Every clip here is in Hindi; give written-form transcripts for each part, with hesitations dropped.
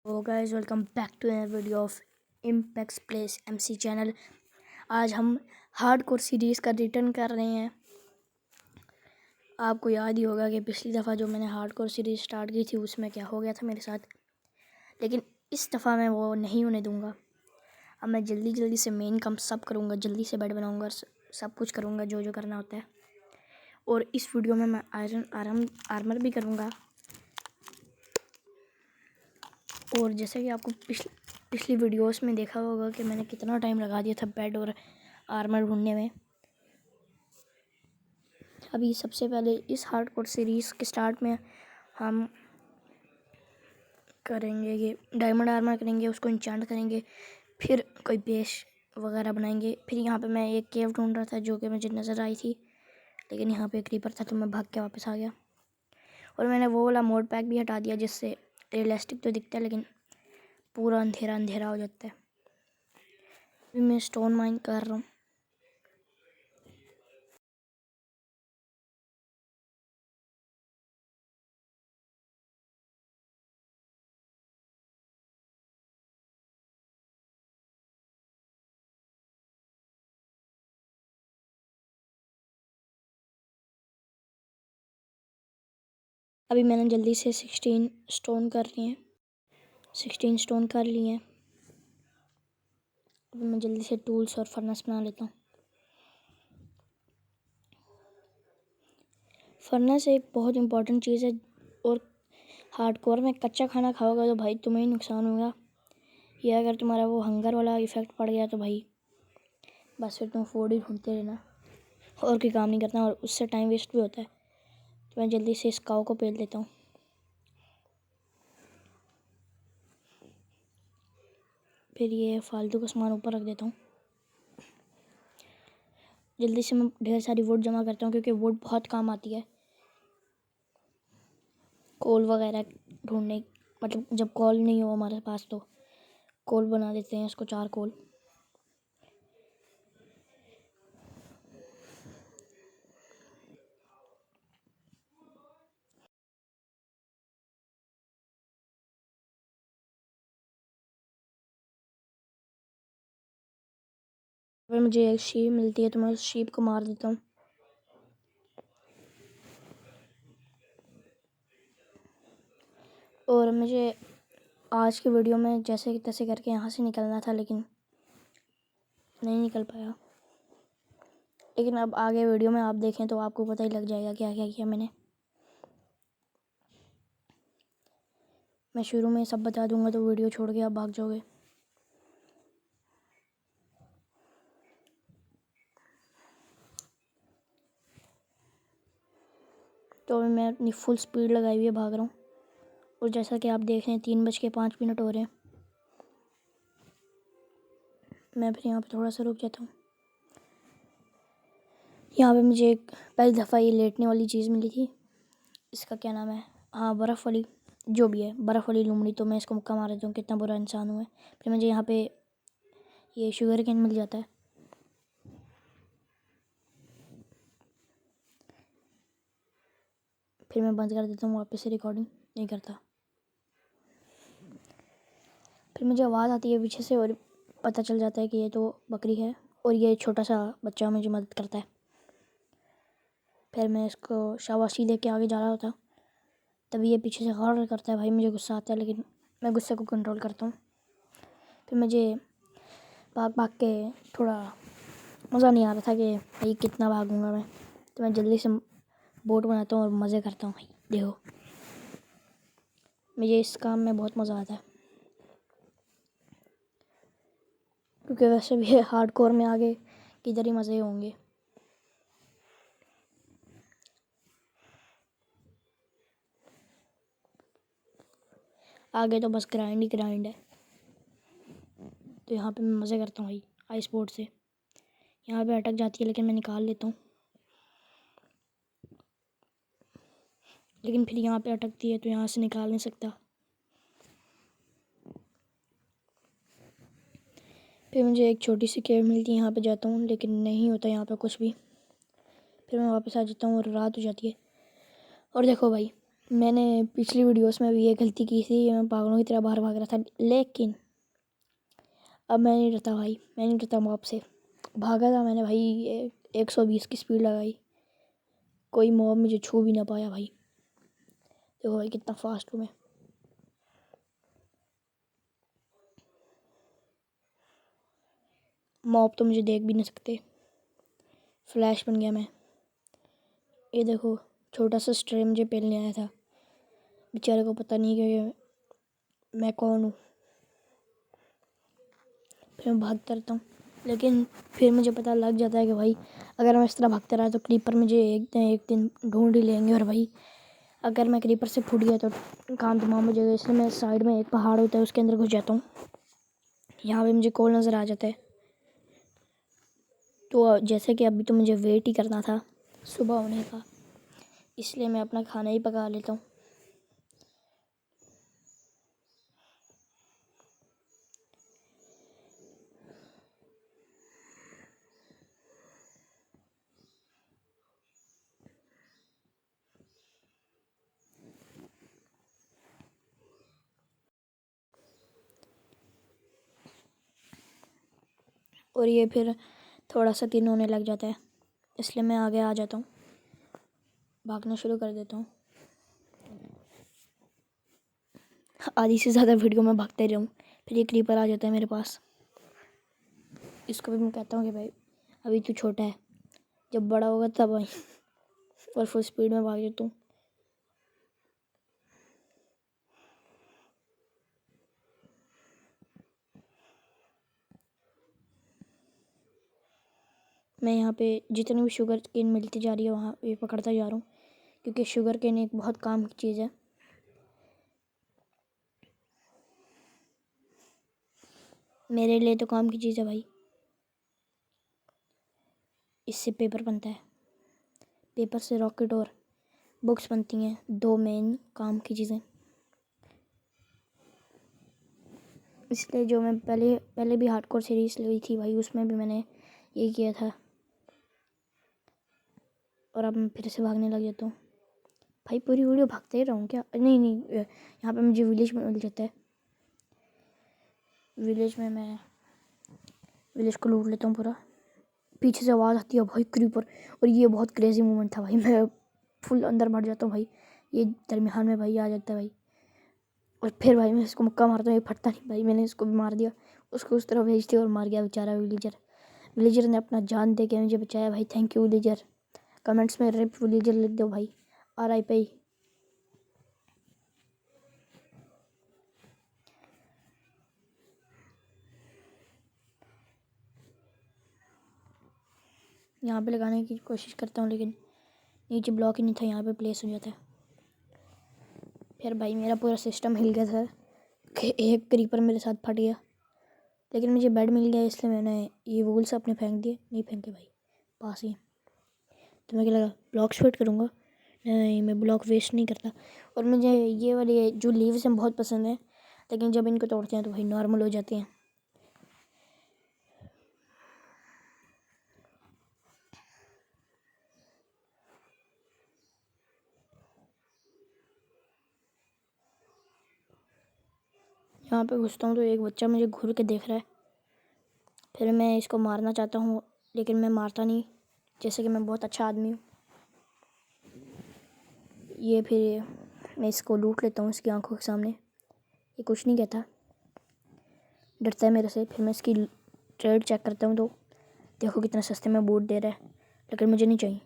तो guys welcome back to a video of Impax Place MC channel. आज हम हार्डकोर सीरीज़ का रिटर्न कर रहे हैं। आपको याद ही होगा कि पिछली दफ़ा जो मैंने हार्डकोर सीरीज़ स्टार्ट की थी उसमें क्या हो गया था मेरे साथ, लेकिन इस दफ़ा मैं वो नहीं होने दूंगा। अब मैं जल्दी से मेन काम सब करूँगा, जल्दी से बेड बनाऊँगा, सब कुछ करूँगा जो जो करना होता है। और इस वीडियो में मैं आयरन आर्मर भी करूँगा। और जैसे कि आपको पिछली वीडियोस में देखा होगा कि मैंने कितना टाइम लगा दिया था बेड और आर्मर ढूंढने में। अभी सबसे पहले इस हार्डकोर सीरीज़ के स्टार्ट में हम करेंगे कि डायमंड आर्मर करेंगे, उसको इंचांट करेंगे, फिर कोई बेस वगैरह बनाएंगे। फिर यहाँ पे मैं एक केव ढूंढ रहा था जो कि मुझे नज़र आई थी, लेकिन यहाँ पे क्रीपर था तो मैं भाग के वापस आ गया। और मैंने वो वाला मोड पैक भी हटा दिया जिससे रियलिस्टिक तो दिखता है लेकिन पूरा अंधेरा अंधेरा हो जाता है। अभी मैं स्टोन माइन कर रहा हूँ। अभी मैंने जल्दी से 16 स्टोन कर लिए हैं, 16 स्टोन कर लिए हैं। अभी मैं जल्दी से टूल्स और फर्नेस बना लेता हूँ। फर्नेस एक बहुत इंपॉर्टेंट चीज़ है, और हार्डकोर में कच्चा खाना खाओगे तो भाई तुम्हें ही नुकसान होगा। या अगर तुम्हारा वो हंगर वाला इफ़ेक्ट पड़ गया तो भाई बस फिर तुम फूड ही ढूंढते रहना और कोई काम नहीं करना, और उससे टाइम वेस्ट भी होता है। तो मैं जल्दी से इस काऊ को पेल देता हूँ। फिर ये फालतू का सामान ऊपर रख देता हूँ। जल्दी से मैं ढेर सारी वुड जमा करता हूँ क्योंकि वुड बहुत काम आती है कोल वगैरह ढूंढने। मतलब जब कोल नहीं हो हमारे पास तो कोल बना देते हैं उसको, 4 कोल। अगर मुझे एक शीप मिलती है तो मैं उस शीप को मार देता हूँ। और मुझे आज की वीडियो में जैसे तैसे करके यहाँ से निकलना था लेकिन नहीं निकल पाया। लेकिन अब आगे वीडियो में आप देखें तो आपको पता ही लग जाएगा क्या क्या किया मैंने। मैं शुरू में सब बता दूंगा तो वीडियो छोड़ के आप भाग जाओगे। तो अभी मैं अपनी फुल स्पीड लगाई हुई है, भाग रहा हूँ। और जैसा कि आप देख रहे हैं 3:05 हो रहे हैं। मैं फिर यहाँ पे थोड़ा सा रुक जाता हूँ। यहाँ पे मुझे एक पहली दफ़ा ये लेटने वाली चीज़ मिली थी। इसका क्या नाम है, हाँ बर्फ़ वाली, जो भी है बर्फ़ वाली लुमड़ी। तो मैं इसको मुक्का मार देता हूँ, कितना बुरा इंसान हूँ मैं। फिर मुझे यहाँ पे ये शुगर केन मिल जाता है। फिर मैं बंद कर देता हूँ, वापस से रिकॉर्डिंग नहीं करता। फिर मुझे आवाज़ आती है पीछे से और पता चल जाता है कि ये तो बकरी है और ये छोटा सा बच्चा मुझे मदद करता है। फिर मैं इसको शाबाशी दे के आगे जा रहा होता, तभी ये पीछे से गौर करता है। भाई मुझे गुस्सा आता है लेकिन मैं गुस्से को कंट्रोल करता हूँ। फिर मुझे भाग भाग के थोड़ा मज़ा नहीं आ रहा था कि भाई कितना भागूंगा मैं, तो मैं जल्दी से बोट बनाता हूँ और मज़े करता हूँ। भाई देखो मुझे इस काम में बहुत मज़ा आता है, क्योंकि वैसे भी हार्डकोर में आगे किधर ही मज़े होंगे। आगे तो बस ग्राइंड ही ग्राइंड है। तो यहाँ पे मैं मज़े करता हूँ भाई आइस बोर्ड से। यहाँ पे अटक जाती है लेकिन मैं निकाल लेता हूँ, लेकिन फिर यहाँ पे अटकती है तो यहाँ से निकाल नहीं सकता। फिर मुझे एक छोटी सी केव मिलती है, यहाँ पे जाता हूँ लेकिन नहीं होता यहाँ पे कुछ भी। फिर मैं वापस आ जाता हूँ और रात हो जाती है। और देखो भाई मैंने पिछली वीडियोस में भी ये गलती की थी, मैं पागलों की तरह बाहर भाग रहा था, लेकिन अब मैं नहीं डरता भाई, मैं नहीं डरता मॉब से। भागा था मैंने भाई, 120 की स्पीड लगाई, कोई मॉब मुझे छू भी ना पाया भाई। देखो भाई कितना फास्ट हूँ मैं। मॉब तो मुझे देख भी नहीं सकते। फ्लैश बन गया मैं। ये देखो छोटा सा स्ट्रे मुझे पेलने आया था, बेचारे को पता नहीं कि मैं कौन हूँ। फिर मैं भागता रहता हूँ, लेकिन फिर मुझे पता लग जाता है कि भाई अगर मैं इस तरह भागता रहा तो क्रीपर मुझे एक दिन ढूंढ ही लेंगे। और भाई अगर मैं क्रीपर से फूट गया तो काम तमाम हो जाएगा। इसलिए मैं साइड में एक पहाड़ होता है उसके अंदर घुस जाता हूँ। यहाँ पे मुझे कोल नज़र आ जाता है। तो जैसे कि अभी तो मुझे वेट ही करना था सुबह होने का, इसलिए मैं अपना खाना ही पका लेता हूँ। और ये फिर थोड़ा सा दिन होने लग जाता है, इसलिए मैं आगे आ जाता हूँ, भागना शुरू कर देता हूँ। आधी से ज़्यादा वीडियो में भागते रहूँ, फिर ये क्रीपर आ जाता है मेरे पास। इसको भी मैं कहता हूँ कि भाई अभी तू छोटा है, जब बड़ा होगा तब भाई। और फुल स्पीड में भाग जाता हूँ। मैं यहाँ पे जितनी भी शुगर केन मिलती जा रही है वहाँ ये पकड़ता जा रहा हूँ, क्योंकि शुगर केन एक बहुत काम की चीज़ है। मेरे लिए तो काम की चीज़ है भाई। इससे पेपर बनता है, पेपर से रॉकेट और बुक्स बनती हैं, दो मेन काम की चीज़ें। इसलिए जो मैं पहले भी हार्डकोर सीरीज़ ली थी भाई, उसमें भी मैंने ये किया था। और अब मैं फिर से भागने लग जाता हूँ भाई। पूरी वीडियो भागते ही रहूँ क्या? नहीं नहीं, यहाँ पे मुझे विलेज में मिल जाता है। विलेज में मैं विलेज को लूट लेता हूँ पूरा। पीछे से आवाज़ आती है भाई क्रीपर, और ये बहुत क्रेजी मोमेंट था भाई। मैं फुल अंदर बढ़ जाता हूँ भाई, ये दरमियान में भाई आ जाता है भाई। और फिर भाई मैं इसको मुक्का मारता हूँ, ये फटता नहीं भाई। मैंने इसको भी मार दिया, उसको उस तरफ भेज दिया और मार गया बेचारा विलेजर। विलेजर ने अपना जान दे के मुझे बचाया भाई। Thank you villager. कमेंट्स में रिप विलेजर लिख दो भाई, RIP। यहाँ पे लगाने की कोशिश करता हूँ, लेकिन नीचे ब्लॉक ही नहीं था, यहाँ पे प्लेस हो जाता है। फिर भाई मेरा पूरा सिस्टम हिल गया था कि एक क्रीपर मेरे साथ फट गया, लेकिन मुझे बेड मिल गया, इसलिए मैंने ये वूल्स अपने फेंक दिए। नहीं फेंके भाई, पास ही। तो मैं क्या लगा ब्लॉक्स फिट करूँगा? नहीं, मैं ब्लॉक वेस्ट नहीं करता। और मुझे ये वाले जो लीव्स हैं बहुत पसंद है, लेकिन जब इनको तोड़ते हैं तो भाई नॉर्मल हो जाते हैं। यहाँ पे घुसता हूँ तो एक बच्चा मुझे घूर के देख रहा है। फिर मैं इसको मारना चाहता हूँ, लेकिन मैं मारता नहीं, जैसे कि मैं बहुत अच्छा आदमी हूँ। ये फिर मैं इसको लूट लेता हूँ इसकी आंखों के सामने। ये कुछ नहीं कहता, डरता है मेरे से। फिर मैं इसकी ट्रेड चेक करता हूँ तो देखो कितना सस्ते में बूट दे रहा है, लेकिन मुझे नहीं चाहिए,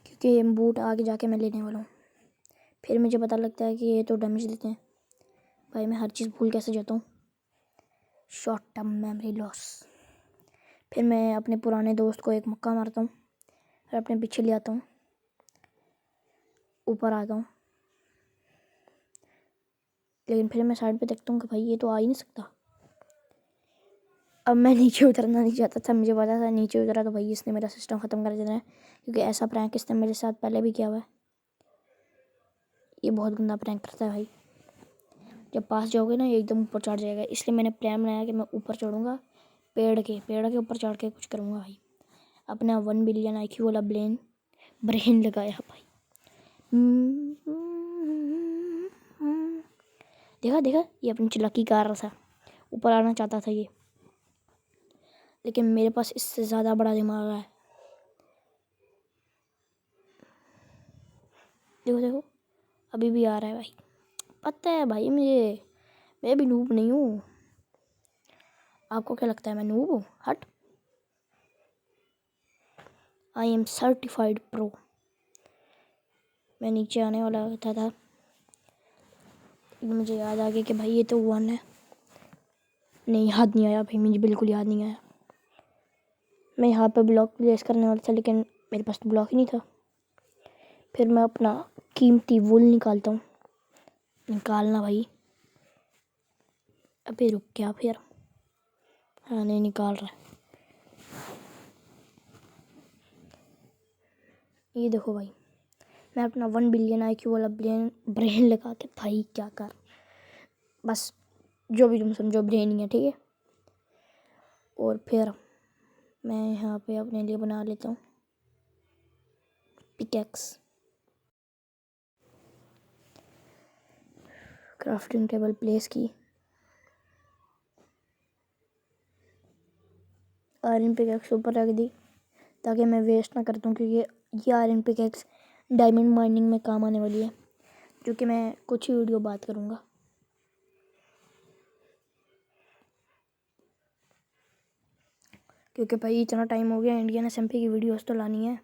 क्योंकि ये बूट आगे जाके मैं लेने वाला हूँ। फिर मुझे पता लगता है कि ये तो डैमेज देते हैं भाई। मैं हर चीज़ भूल कैसे जाता हूँ। Short term memory loss. फिर मैं अपने पुराने दोस्त को एक मुक्का मारता हूँ और अपने पीछे ले आता हूँ, ऊपर आता हूँ। लेकिन फिर मैं साइड पे देखता हूँ कि भाई ये तो आ ही नहीं सकता। अब मैं नीचे उतरना नहीं चाहता था, मुझे पता था नीचे उतरा तो भाई इसने मेरा सिस्टम ख़त्म कर देना है, क्योंकि ऐसा प्रैंक इसने मेरे साथ पहले भी किया हुआ है। ये बहुत गंदा प्रैंक करता है भाई। जब पास जाओगे ना ये एकदम ऊपर चढ़ जाएगा, इसलिए मैंने प्लान बनाया कि मैं ऊपर चढ़ूँगा, पेड़ के ऊपर चढ़ के कुछ करूँगा भाई। अपना 1 बिलियन IQ वाला ब्रेन ब्रेन लगाया भाई। देखा देखा, ये अपनी चालाकी कर रहा था, ऊपर आना चाहता था ये, लेकिन मेरे पास इससे ज़्यादा बड़ा दिमाग है। देखो देखो, अभी भी आ रहा है भाई। पता है भाई मुझे, मैं भी नूब नहीं हूँ। आपको क्या लगता है मैं नूब हूँ? हट, आई एम सर्टिफाइड प्रो। मैं नीचे आने वाला था मुझे याद आ गया कि भाई ये तो 1 है। नहीं, याद नहीं आया भाई, मुझे बिल्कुल याद नहीं आया। मैं यहाँ पे ब्लॉक प्लेस करने वाला था, लेकिन मेरे पास तो ब्लॉक ही नहीं था। फिर मैं अपना कीमती वूल निकालता हूँ। निकालना भाई, अबे रुक गया फिर। हाँ, नहीं निकाल रहा है। ये देखो भाई, मैं अपना 1 बिलियन IQ वाला ब्रेन लगा के भाई क्या कर, बस जो भी तुम समझो ब्रेन ही है, ठीक है। और फिर मैं यहाँ पे अपने लिए बना लेता हूँ पिकैक्स। क्राफ्टिंग टेबल प्लेस की, आयरन पिकैक्स ऊपर रख दी ताकि मैं वेस्ट ना कर दूँ, क्योंकि ये आयरन पिकैक्स डायमंड माइनिंग में काम आने वाली है, जो कि मैं कुछ ही वीडियो बात करूँगा। क्योंकि भाई इतना टाइम हो गया, इंडियन SMP की वीडियोस तो लानी है।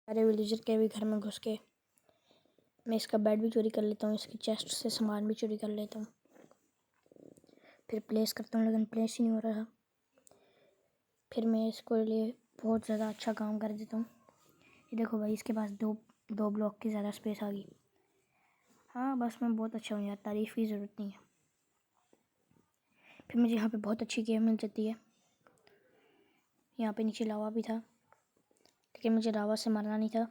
सारे विलेजर के भी घर में घुस के मैं इसका बेड भी चोरी कर लेता हूँ, इसकी चेस्ट से सामान भी चोरी कर लेता हूँ, फिर प्लेस करता हूँ, लेकिन प्लेस ही नहीं हो रहा। फिर मैं इसको लिए बहुत ज़्यादा अच्छा काम कर देता हूँ। ये देखो भाई, इसके पास दो ब्लॉक की ज़्यादा स्पेस आ गई। हाँ बस मैं बहुत अच्छा हूँ यार, तारीफ़ की ज़रूरत नहीं है। फिर मुझे यहाँ पे बहुत अच्छी गेम मिल जाती है। यहाँ पे नीचे लावा भी था, लेकिन मुझे लावा से मारना नहीं था,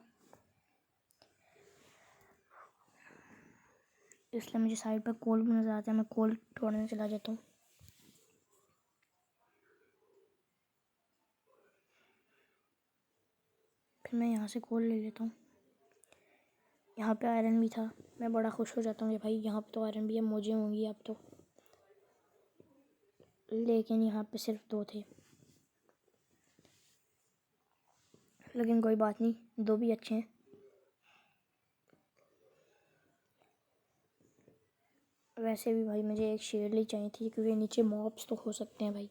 इसलिए मुझे साइड पर कोल भी नज़र आता है। मैं कोल तोड़ने चला जाता हूँ। फिर मैं यहाँ से कोल ले लेता हूँ। यहाँ पे आयरन भी था, मैं बड़ा खुश हो जाता हूँ कि भाई यहाँ पे तो आयरन भी है, मौजें होंगी अब तो। लेकिन यहाँ पे सिर्फ 2 थे, लेकिन कोई बात नहीं, 2 भी अच्छे हैं। वैसे भी भाई मुझे एक शेरली चाहिए थी, क्योंकि नीचे मॉब्स तो हो सकते हैं भाई।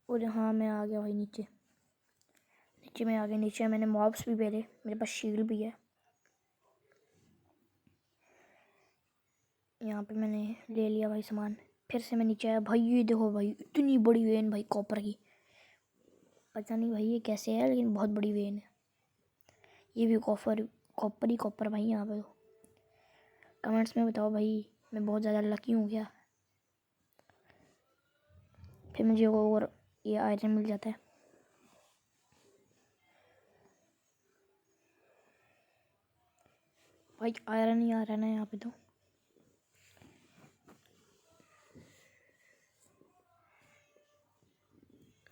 और हाँ, मैं आ गया भाई नीचे मैं आ गया। नीचे मैंने मॉब्स भी पहले, मेरे पास शील्ड भी है। यहाँ पे मैंने ले लिया भाई सामान। फिर से मैं नीचे आया भाई। ये देखो भाई, इतनी बड़ी वेन भाई, कॉपर की। पता नहीं भाई ये कैसे है, लेकिन बहुत बड़ी वेन है। ये भी कॉपर ही कॉपर भाई। यहाँ पे तो कमेंट्स में बताओ भाई, मैं बहुत ज़्यादा लकी हूँ क्या। फिर मुझे और ये आयरन मिल जाता है। भाई आयरन ही आ रहा है ना यहाँ पे तो।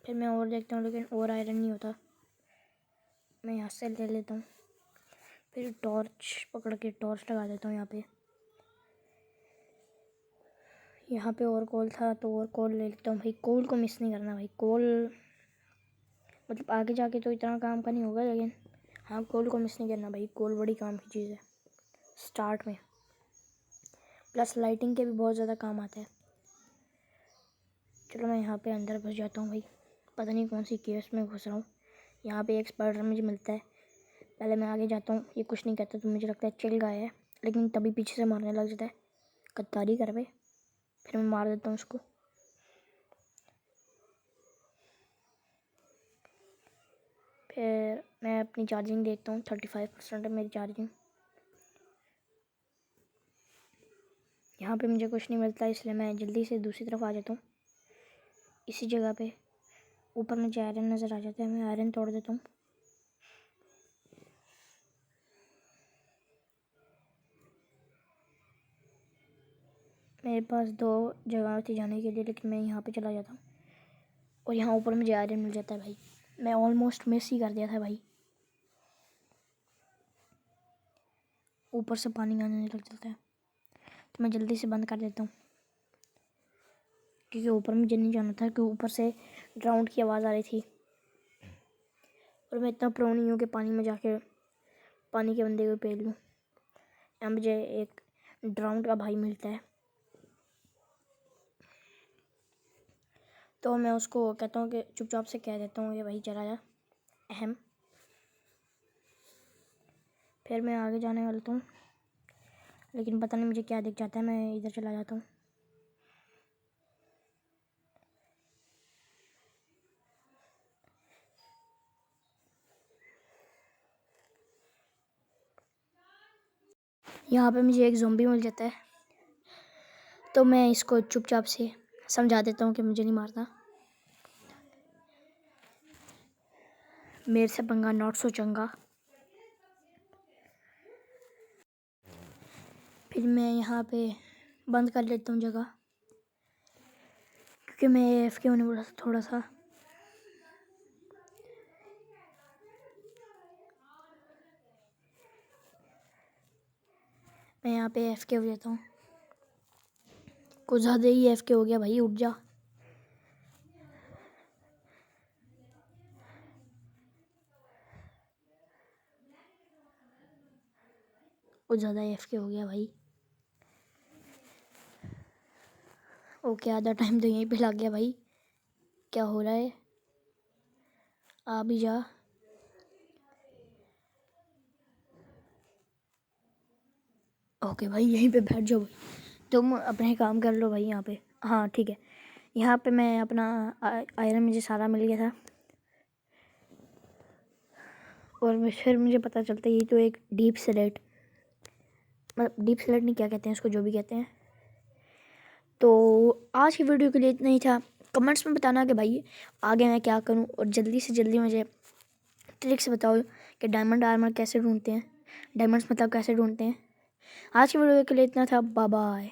फिर मैं और देखता हूँ, लेकिन और आयरन नहीं होता। मैं यहाँ से ले लेता हूँ, फिर टॉर्च पकड़ के टॉर्च लगा देता हूँ यहाँ पे। यहाँ पे और कोल था तो और कोल ले लेता हूँ भाई। कोल को मिस नहीं करना भाई। कोल मतलब आगे जाके तो इतना काम का नहीं होगा, लेकिन हाँ, कोल को मिस नहीं करना भाई। कोल बड़ी काम की चीज़ है स्टार्ट में, प्लस लाइटिंग के भी बहुत ज़्यादा काम आता है। चलो मैं यहाँ पे अंदर घुस जाता हूँ भाई। पता नहीं कौन सी केव्स में घुस रहा हूँ। यहाँ पे एक स्पाइडर मुझे मिलता है। पहले मैं आगे जाता हूँ, ये कुछ नहीं कहता तो मुझे लगता है चिल गया है, लेकिन तभी पीछे से मारने लग जाता है। गद्दारी कर भाई। फिर मैं मार देता हूँ उसको। फिर मैं अपनी चार्जिंग देखता हूँ, 35% है मेरी चार्जिंग। यहाँ पे मुझे कुछ नहीं मिलता, इसलिए मैं जल्दी से दूसरी तरफ आ जाता हूँ। इसी जगह पे ऊपर मुझे आयरन नज़र आ जाता है, मैं आयरन तोड़ देता हूँ। मेरे पास 2 जगह थी जाने के लिए, लेकिन मैं यहाँ पे चला जाता हूँ और यहाँ ऊपर मुझे आयरन मिल जाता है भाई। मैं ऑलमोस्ट मिस ही कर दिया था भाई। ऊपर से पानी आने लग जाता है तो मैं जल्दी से बंद कर देता हूँ, क्योंकि ऊपर मुझे नहीं जाना था, क्योंकि ऊपर से ड्राउंड की आवाज़ आ रही थी और मैं इतना प्रो नहीं हूँ कि पानी में जाके पानी के बंदे को पेल लूँ। यहाँ मुझे एक ड्राउंड का भाई मिलता है तो मैं उसको कहता हूँ कि चुपचाप से कह देता हूँ कि भाई चला जा अहम। फिर मैं आगे जाने वाला हूँ, लेकिन पता नहीं मुझे क्या दिख जाता है, मैं इधर चला जाता हूँ। यहाँ पे मुझे एक ज़ॉम्बी मिल जाता है तो मैं इसको चुपचाप से समझा देता हूँ कि मुझे नहीं मारता, मेरे से पंगा नॉट सो चंगा। फिर मैं यहाँ पे बंद कर लेता हूँ जगह, क्योंकि मैं AFK होने वाला था थोड़ा सा। मैं यहाँ पे AFK हो जाता हूँ, कुछ ज़्यादा ही AFK हो गया भाई। उठ जा। कुछ ज़्यादा AFK हो गया भाई। ओके, आधा टाइम तो यहीं पे लग गया भाई। क्या हो रहा है? आ भी जा। ओके भाई, यहीं पे बैठ जाओ भाई, तुम अपने काम कर लो भाई यहाँ पे। हाँ ठीक है, यहाँ पे मैं अपना आयरन मुझे सारा मिल गया था और फिर मुझे पता चलता है ये तो एक डीप स्लेट, मतलब डीप स्लेट नहीं, क्या कहते हैं उसको, जो भी कहते हैं। तो आज की वीडियो के लिए इतना ही था। कमेंट्स में बताना कि भाई आगे मैं क्या करूं, और जल्दी से जल्दी मुझे ट्रिक्स बताओ कि डायमंड आर्मर कैसे ढूंढते हैं, डायमंड्स मतलब कैसे ढूंढते हैं। आज की वीडियो के लिए इतना था। Bye bye.